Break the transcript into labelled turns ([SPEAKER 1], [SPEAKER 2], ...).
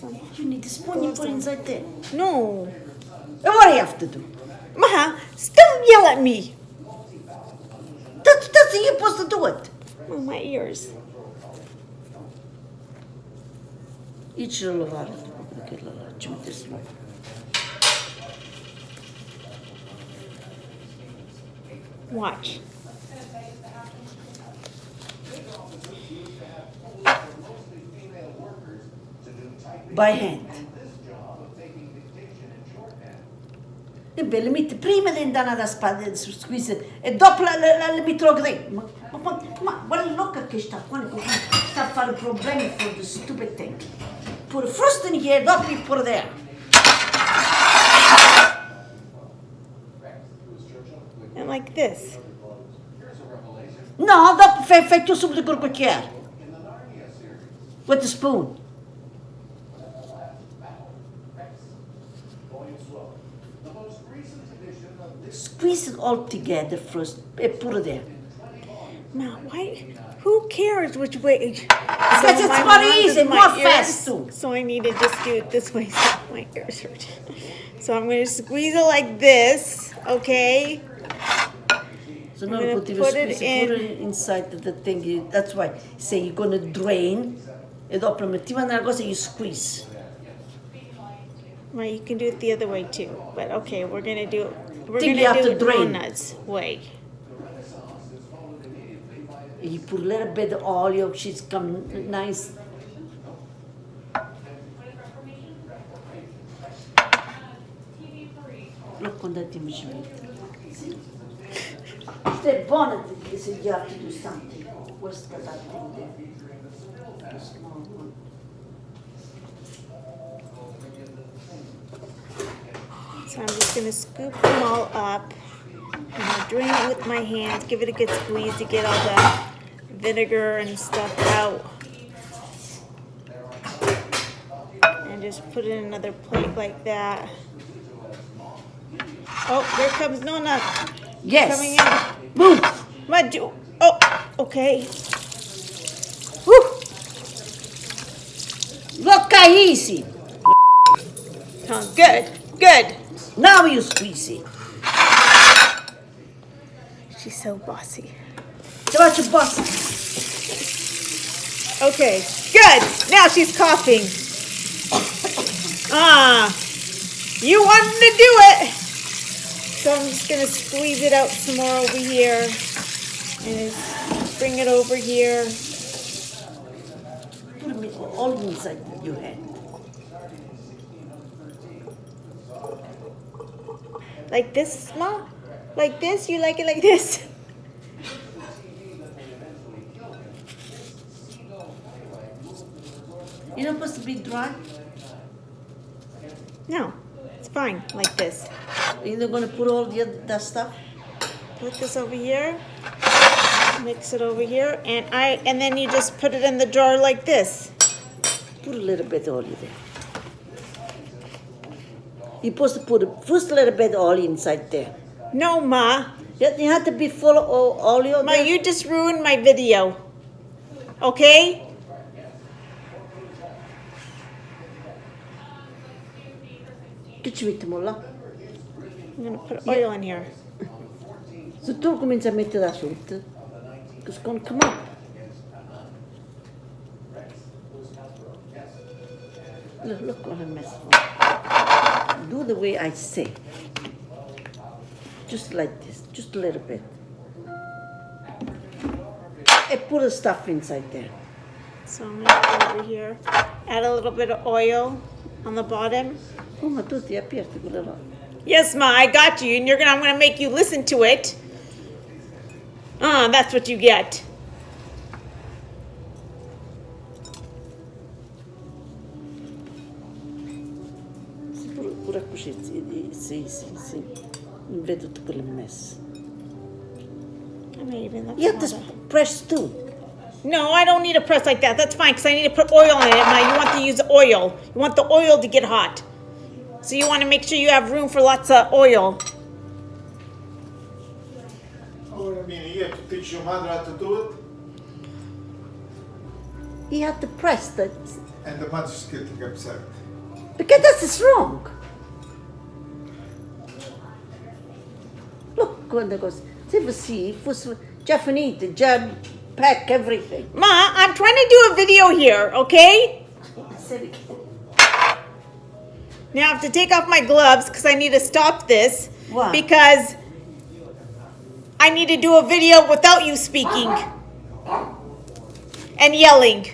[SPEAKER 1] some.
[SPEAKER 2] You need a spoon, you put it inside there.
[SPEAKER 1] No.
[SPEAKER 2] And what do you have to do?
[SPEAKER 1] Ma, don't yell at me.
[SPEAKER 2] That's how you're supposed to do it.
[SPEAKER 1] Oh, my ears.
[SPEAKER 2] Ići lovara, ćemo te sve.
[SPEAKER 1] Watch.
[SPEAKER 2] By hand. E beh, metti prima di andare alla spada, squeeze, e dopo la metto dentro. Ma guarda l'occhio che sta qua, sta a fare problemi for the stupid thing. Put first in here, dopo you put it there.
[SPEAKER 1] And like this.
[SPEAKER 2] No, dopo fai tu subito col cucchiaio. With the spoon. Squeeze it all together first and put it there.
[SPEAKER 1] Ma, why? Who cares which way?
[SPEAKER 2] Because it's more easy, more fast too.
[SPEAKER 1] So I need to just do it this way so my ears hurt. So I'm going to squeeze it like this, okay?
[SPEAKER 2] So now put it inside the thing. That's why say you're going to drain. E dopo metti una cosa you squeeze.
[SPEAKER 1] Right, you can do it the other way too. But okay, we're going to do it. We're
[SPEAKER 2] Think
[SPEAKER 1] going
[SPEAKER 2] you have
[SPEAKER 1] to
[SPEAKER 2] to
[SPEAKER 1] do it
[SPEAKER 2] drain.
[SPEAKER 1] Nonna's way.
[SPEAKER 2] You put a little bit of oil, she's come nice. Look on that image. Stay bonnet, so you have to do something. What's that thing there? The small one.
[SPEAKER 1] So I'm just going to scoop them all up. I'm going to drain it with my hands, give it a good squeeze to get all the vinegar and stuff out. And just put it in another plate like that. Oh, here comes Nonna.
[SPEAKER 2] Yes.
[SPEAKER 1] Coming in.
[SPEAKER 2] Move.
[SPEAKER 1] Oh, okay. Woo.
[SPEAKER 2] Look how easy.
[SPEAKER 1] Oh, good, good.
[SPEAKER 2] Now you squeeze it.
[SPEAKER 1] She's so bossy.
[SPEAKER 2] So what you boss?
[SPEAKER 1] Okay, good. Now she's coughing. You wanted to do it. So I'm just going to squeeze it out some more over here. And just bring it over here.
[SPEAKER 2] Put it all inside your head.
[SPEAKER 1] Like this, Ma? Like this? You like it like this?
[SPEAKER 2] You're not supposed to be dry.
[SPEAKER 1] No, it's fine, like this.
[SPEAKER 2] You're not going to put all that stuff.
[SPEAKER 1] Put this over here. Mix it over here. And then you just put it in the jar like this.
[SPEAKER 2] Put a little bit of oil there. You're supposed to put first a little bit of oil inside there.
[SPEAKER 1] No, Ma.
[SPEAKER 2] You have to be full of oil.
[SPEAKER 1] Ma, you just ruined my video. Okay?
[SPEAKER 2] Che ci mettiamo là?
[SPEAKER 1] I'm going to put oil in here.
[SPEAKER 2] Se tu cominci a mettere da sotto, it's going to come up. Look what I messed up. Do the way I say. Just like this, just a little bit. And put the stuff inside there.
[SPEAKER 1] So I'm going to go over here. Add a little bit of oil on the bottom.
[SPEAKER 2] Oh, ma tu ti hai aperto quella là.
[SPEAKER 1] Yes, Ma, I got you. And I'm going to make you listen to it. That's what you get.
[SPEAKER 2] Pure così, sì. Non vedo tutto quel mess.
[SPEAKER 1] I may even look
[SPEAKER 2] You have to press too.
[SPEAKER 1] No, I don't need a press like that. That's fine, because I need to put oil in it. Now, you want to use oil. You want the oil to get hot. So you want to make sure you have room for lots of oil.
[SPEAKER 3] Oh, I mean, you have to teach your mother how to do it?
[SPEAKER 2] He had to press that.
[SPEAKER 3] And the mother's getting upset.
[SPEAKER 2] Because that is wrong. Look, quando goes, se você fosse já finito, já pack everything.
[SPEAKER 1] Ma, I'm trying to do a video here, okay? Now I have to take off my gloves because I need to stop this.
[SPEAKER 2] Why?
[SPEAKER 1] Because I need to do a video without you speaking and yelling.